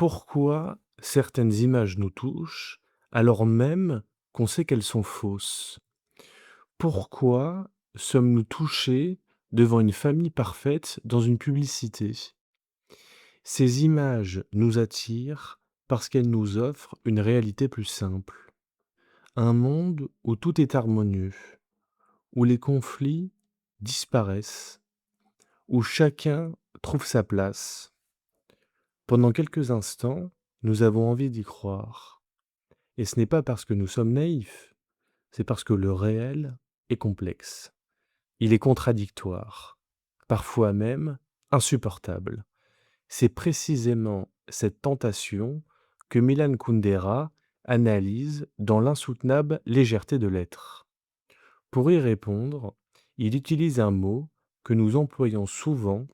Pourquoi certaines images nous touchent alors même qu'on sait qu'elles sont fausses? Pourquoi sommes-nous touchés devant une famille parfaite dans une publicité? Ces images nous attirent parce qu'elles nous offrent une réalité plus simple, un monde où tout est harmonieux, où les conflits disparaissent, où chacun trouve sa place. Pendant quelques instants, nous avons envie d'y croire. Et ce n'est pas parce que nous sommes naïfs, c'est parce que le réel est complexe. Il est contradictoire, parfois même insupportable. C'est précisément cette tentation que Milan Kundera analyse dans l'insoutenable légèreté de l'être. Pour y répondre, il utilise un mot que nous employons souvent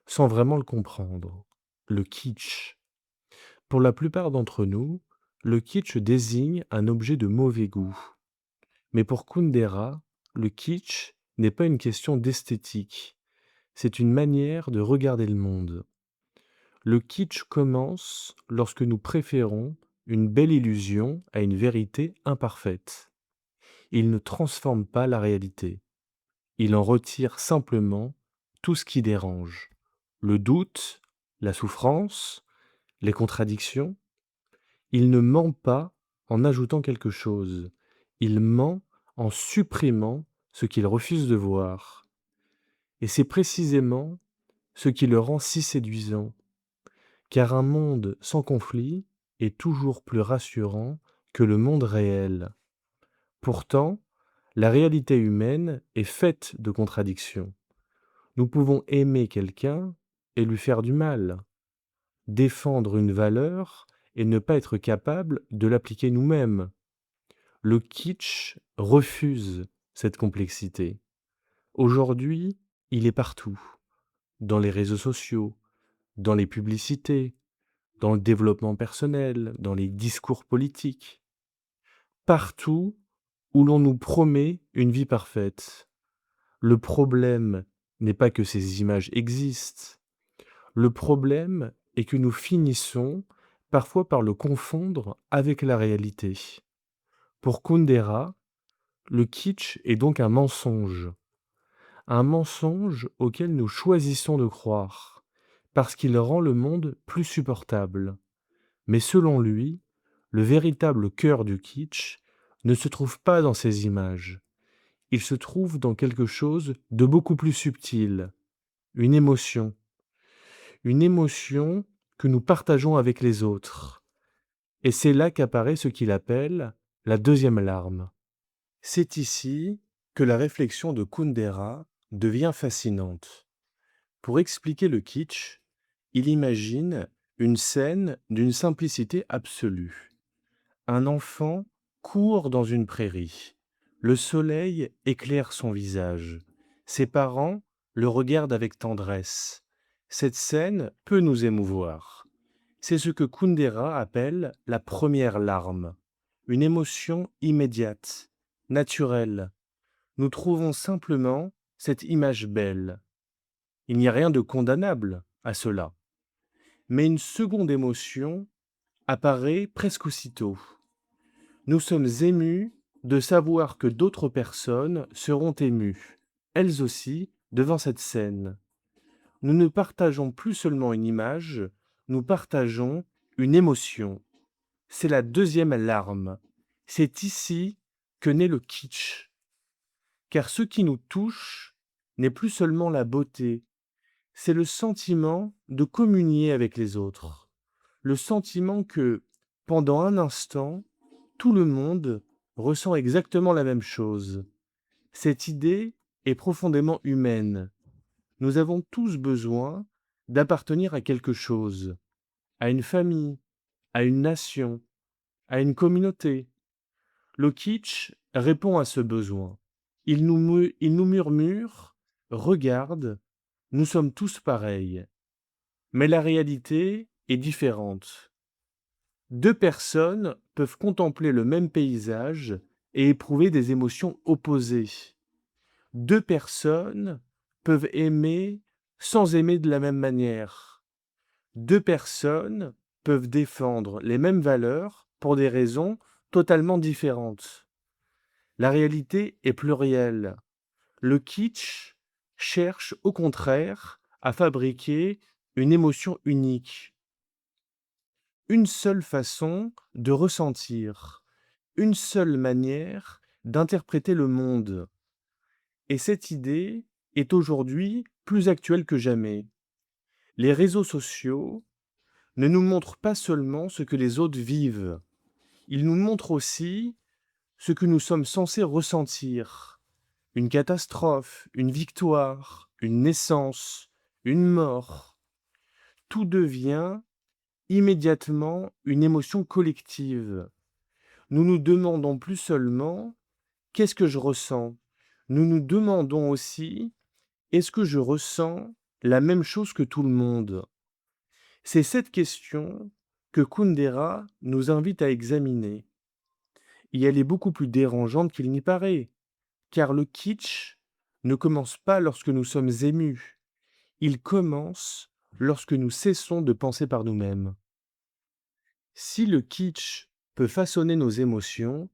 sans vraiment le comprendre, le kitsch. Pour la plupart d'entre nous, le kitsch désigne un objet de mauvais goût. Mais pour Kundera, le kitsch n'est pas une question d'esthétique, c'est une manière de regarder le monde. Le kitsch commence lorsque nous préférons une belle illusion à une vérité imparfaite. Il ne transforme pas la réalité, il en retire simplement tout ce qui dérange. Le doute, la souffrance, les contradictions. Il ne ment pas en ajoutant quelque chose, il ment en supprimant ce qu'il refuse de voir. Et c'est précisément ce qui le rend si séduisant, car un monde sans conflit est toujours plus rassurant que le monde réel. Pourtant, la réalité humaine est faite de contradictions. Nous pouvons aimer quelqu'un et lui faire du mal, défendre une valeur et ne pas être capable de l'appliquer nous-mêmes. Le kitsch refuse cette complexité. Aujourd'hui, il est partout, dans les réseaux sociaux, dans les publicités, dans le développement personnel, dans les discours politiques, partout où l'on nous promet une vie parfaite. Le problème n'est pas que ces images existent, le problème est que nous finissons parfois par le confondre avec la réalité. Pour Kundera, le kitsch est donc un mensonge auquel nous choisissons de croire, parce qu'il rend le monde plus supportable. Mais selon lui, le véritable cœur du kitsch ne se trouve pas dans ces images. Il se trouve dans quelque chose de beaucoup plus subtil, une émotion. Une émotion que nous partageons avec les autres. Et c'est là qu'apparaît ce qu'il appelle la deuxième larme. C'est ici que la réflexion de Kundera devient fascinante. Pour expliquer le kitsch, il imagine une scène d'une simplicité absolue. Un enfant court dans une prairie. Le soleil éclaire son visage. Ses parents le regardent avec tendresse. Cette scène peut nous émouvoir. C'est ce que Kundera appelle la première larme, une émotion immédiate, naturelle. Nous trouvons simplement cette image belle. Il n'y a rien de condamnable à cela. Mais une seconde émotion apparaît presque aussitôt. Nous sommes émus de savoir que d'autres personnes seront émues, elles aussi, devant cette scène. Nous ne partageons plus seulement une image, nous partageons une émotion. C'est la deuxième larme. C'est ici que naît le kitsch. Car ce qui nous touche n'est plus seulement la beauté, c'est le sentiment de communier avec les autres. Le sentiment que, pendant un instant, tout le monde ressent exactement la même chose. Cette idée est profondément humaine. Nous avons tous besoin d'appartenir à quelque chose, à une famille, à une nation, à une communauté. Le kitsch répond à ce besoin. Il nous murmure, regarde, nous sommes tous pareils. Mais la réalité est différente. Deux personnes peuvent contempler le même paysage et éprouver des émotions opposées. Deux personnes peuvent aimer sans aimer de la même manière. Deux personnes peuvent défendre les mêmes valeurs pour des raisons totalement différentes. La réalité est plurielle. Le kitsch cherche au contraire à fabriquer une émotion unique, une seule façon de ressentir, une seule manière d'interpréter le monde. Et cette idée est aujourd'hui plus actuelle que jamais. Les réseaux sociaux ne nous montrent pas seulement ce que les autres vivent, ils nous montrent aussi ce que nous sommes censés ressentir. Une catastrophe, une victoire, une naissance, une mort. Tout devient immédiatement une émotion collective. Nous nous demandons plus seulement qu'est-ce que je ressens. Nous nous demandons aussi est-ce que je ressens la même chose que tout le monde. C'est cette question que Kundera nous invite à examiner. Et elle est beaucoup plus dérangeante qu'il n'y paraît, car le kitsch ne commence pas lorsque nous sommes émus, il commence lorsque nous cessons de penser par nous-mêmes. Si le kitsch peut façonner nos émotions,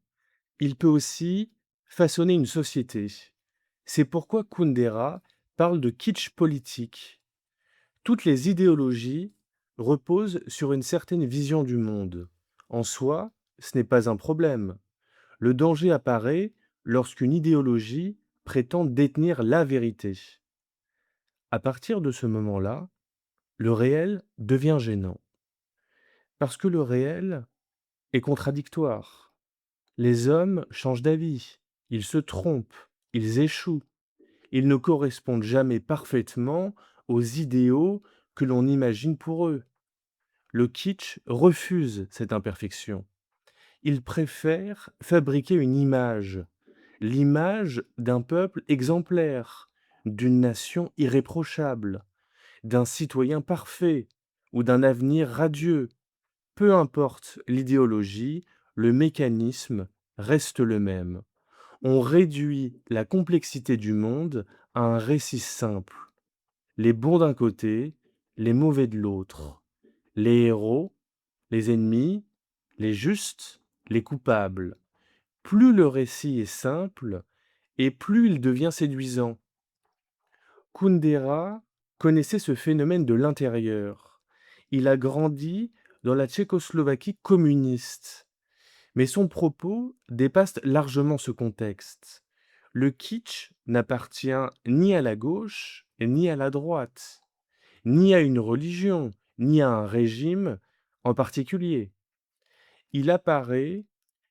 il peut aussi façonner une société. C'est pourquoi Kundera parle de kitsch politique. Toutes les idéologies reposent sur une certaine vision du monde. En soi, ce n'est pas un problème. Le danger apparaît lorsqu'une idéologie prétend détenir la vérité. À partir de ce moment-là, le réel devient gênant. Parce que le réel est contradictoire. Les hommes changent d'avis, ils se trompent, ils échouent, ils ne correspondent jamais parfaitement aux idéaux que l'on imagine pour eux. Le kitsch refuse cette imperfection. Il préfère fabriquer une image, l'image d'un peuple exemplaire, d'une nation irréprochable, d'un citoyen parfait ou d'un avenir radieux. Peu importe l'idéologie, le mécanisme reste le même. On réduit la complexité du monde à un récit simple. Les bons d'un côté, les mauvais de l'autre. Les héros, les ennemis, les justes, les coupables. Plus le récit est simple, et plus il devient séduisant. Kundera connaissait ce phénomène de l'intérieur. Il a grandi dans la Tchécoslovaquie communiste. Mais son propos dépasse largement ce contexte. Le kitsch n'appartient ni à la gauche ni à la droite, ni à une religion, ni à un régime en particulier. Il apparaît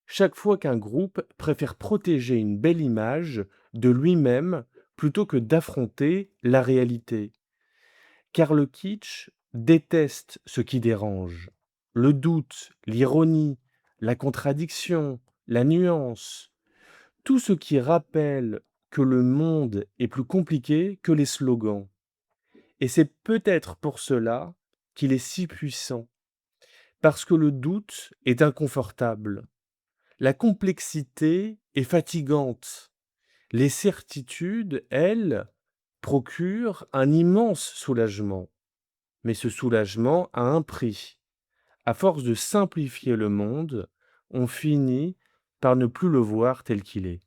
chaque fois qu'un groupe préfère protéger une belle image de lui-même plutôt que d'affronter la réalité. Car le kitsch déteste ce qui dérange. Le doute, l'ironie, la contradiction, la nuance, tout ce qui rappelle que le monde est plus compliqué que les slogans. Et c'est peut-être pour cela qu'il est si puissant, parce que le doute est inconfortable. La complexité est fatigante. Les certitudes, elles, procurent un immense soulagement. Mais ce soulagement a un prix. À force de simplifier le monde, on finit par ne plus le voir tel qu'il est.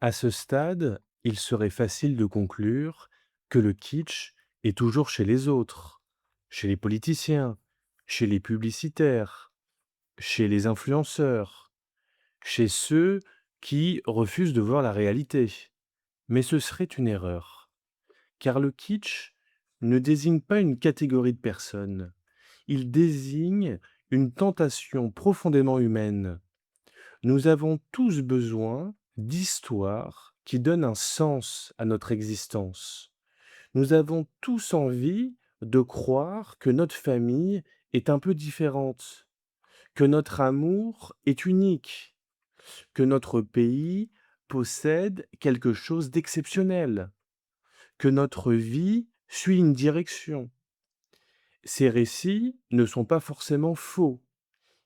À ce stade, il serait facile de conclure que le kitsch est toujours chez les autres, chez les politiciens, chez les publicitaires, chez les influenceurs, chez ceux qui refusent de voir la réalité. Mais ce serait une erreur, car le kitsch ne désigne pas une catégorie de personnes, il désigne une tentation profondément humaine. Nous avons tous besoin d'histoires qui donnent un sens à notre existence. Nous avons tous envie de croire que notre famille est un peu différente, que notre amour est unique, que notre pays possède quelque chose d'exceptionnel, que notre vie suit une direction. Ces récits ne sont pas forcément faux.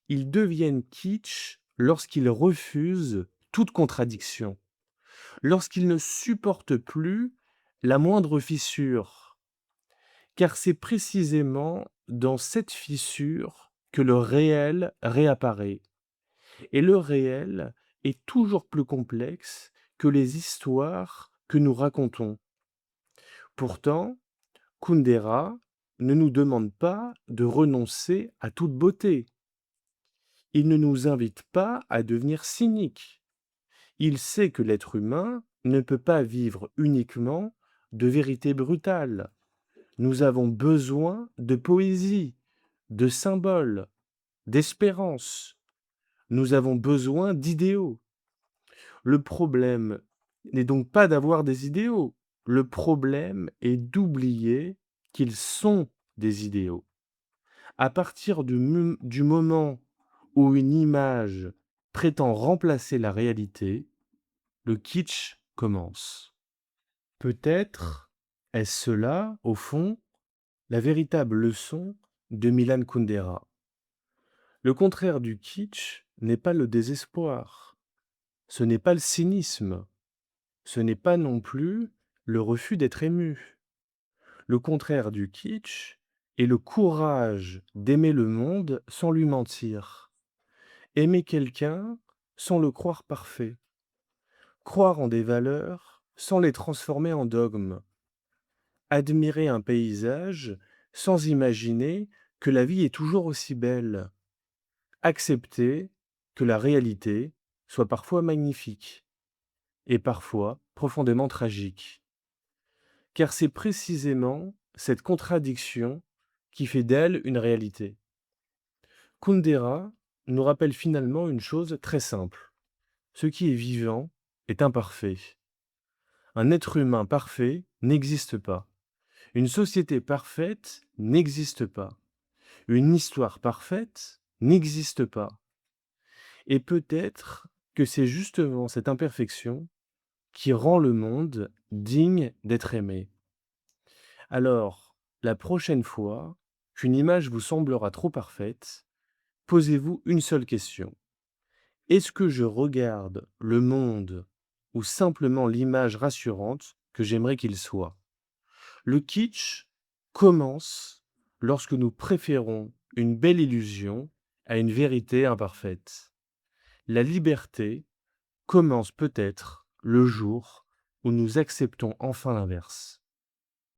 Ils deviennent kitsch lorsqu'ils refusent toute contradiction, lorsqu'ils ne supportent plus la moindre fissure, car c'est précisément dans cette fissure que le réel réapparaît. Et le réel est toujours plus complexe que les histoires que nous racontons. Pourtant, Kundera ne nous demande pas de renoncer à toute beauté. Il ne nous invite pas à devenir cyniques. Il sait que l'être humain ne peut pas vivre uniquement de vérités brutales. Nous avons besoin de poésie, de symboles, d'espérance. Nous avons besoin d'idéaux. Le problème n'est donc pas d'avoir des idéaux. Le problème est d'oublier qu'ils sont des idéaux. À partir du moment où une image prétend remplacer la réalité, le kitsch commence. Peut-être est-ce cela, au fond, la véritable leçon de Milan Kundera. Le contraire du kitsch n'est pas le désespoir, ce n'est pas le cynisme, ce n'est pas non plus le refus d'être ému. Le contraire du kitsch est le courage d'aimer le monde sans lui mentir. Aimer quelqu'un sans le croire parfait. Croire en des valeurs sans les transformer en dogmes. Admirer un paysage sans imaginer que la vie est toujours aussi belle. Accepter que la réalité soit parfois magnifique et parfois profondément tragique. Car c'est précisément cette contradiction qui fait d'elle une réalité. Kundera nous rappelle finalement une chose très simple. Ce qui est vivant est imparfait. Un être humain parfait n'existe pas. Une société parfaite n'existe pas. Une histoire parfaite n'existe pas. Et peut-être que c'est justement cette imperfection qui rend le monde digne d'être aimé. Alors, la prochaine fois qu'une image vous semblera trop parfaite, posez-vous une seule question. Est-ce que je regarde le monde ou simplement l'image rassurante que j'aimerais qu'il soit? Le kitsch commence lorsque nous préférons une belle illusion à une vérité imparfaite. La liberté commence peut-être le jour où nous acceptons enfin l'inverse.